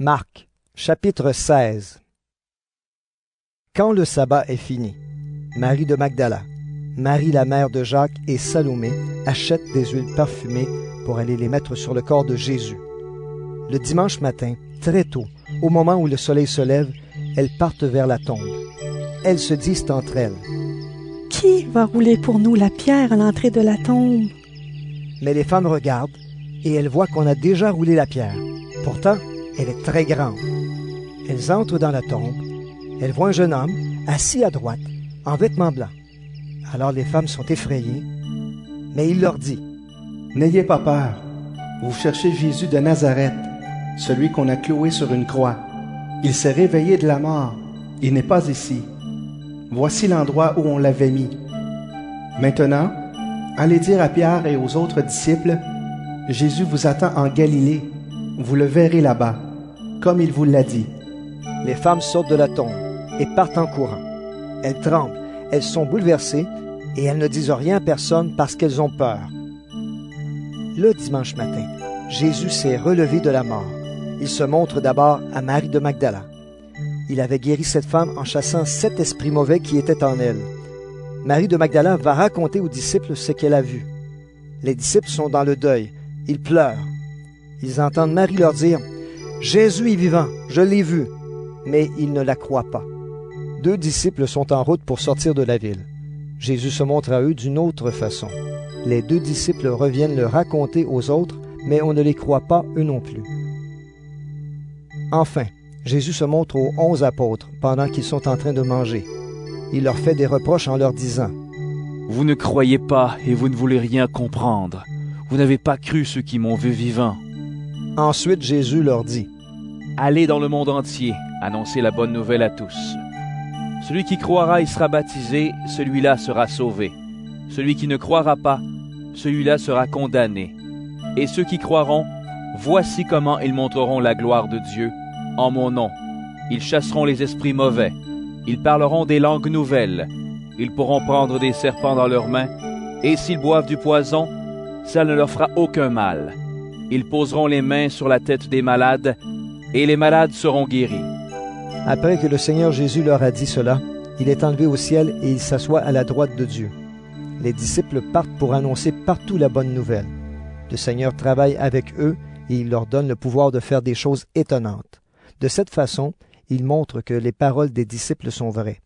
Marc, chapitre 16. Quand le sabbat est fini, Marie de Magdala, Marie la mère de Jacques et Salomé achètent des huiles parfumées pour aller les mettre sur le corps de Jésus. Le dimanche matin, très tôt, au moment où le soleil se lève, elles partent vers la tombe. Elles se disent entre elles: « Qui va rouler pour nous la pierre à l'entrée de la tombe? » Mais les femmes regardent et elles voient qu'on a déjà roulé la pierre. Pourtant, elle est très grande. Elles entrent dans la tombe. Elles voient un jeune homme, assis à droite, en vêtements blancs. Alors les femmes sont effrayées, mais il leur dit: « N'ayez pas peur. Vous cherchez Jésus de Nazareth, celui qu'on a cloué sur une croix. Il s'est réveillé de la mort. Il n'est pas ici. Voici l'endroit où on l'avait mis. Maintenant, allez dire à Pierre et aux autres disciples: Jésus vous attend en Galilée. Vous le verrez là-bas, comme il vous l'a dit. » Les femmes sortent de la tombe et partent en courant. Elles tremblent, elles sont bouleversées et elles ne disent rien à personne parce qu'elles ont peur. Le dimanche matin, Jésus s'est relevé de la mort. Il se montre d'abord à Marie de Magdala. Il avait guéri cette femme en chassant 7 esprits mauvais qui étaient en elle. Marie de Magdala va raconter aux disciples ce qu'elle a vu. Les disciples sont dans le deuil. Ils pleurent. Ils entendent Marie leur dire: « Jésus est vivant, je l'ai vu. » Mais ils ne la croient pas. 2 disciples sont en route pour sortir de la ville. Jésus se montre à eux d'une autre façon. Les 2 disciples reviennent le raconter aux autres, mais on ne les croit pas eux non plus. Enfin, Jésus se montre aux 11 apôtres pendant qu'ils sont en train de manger. Il leur fait des reproches en leur disant: « Vous ne croyez pas et vous ne voulez rien comprendre. Vous n'avez pas cru ceux qui m'ont vu vivant. » Ensuite, Jésus leur dit: « Allez dans le monde entier, annoncez la bonne nouvelle à tous. Celui qui croira et sera baptisé, celui-là sera sauvé. Celui qui ne croira pas, celui-là sera condamné. Et ceux qui croiront, voici comment ils montreront la gloire de Dieu en mon nom. Ils chasseront les esprits mauvais. Ils parleront des langues nouvelles. Ils pourront prendre des serpents dans leurs mains. Et s'ils boivent du poison, ça ne leur fera aucun mal. Ils poseront les mains sur la tête des malades, et les malades seront guéris. » Après que le Seigneur Jésus leur a dit cela, il est enlevé au ciel et il s'assoit à la droite de Dieu. Les disciples partent pour annoncer partout la bonne nouvelle. Le Seigneur travaille avec eux et il leur donne le pouvoir de faire des choses étonnantes. De cette façon, il montre que les paroles des disciples sont vraies.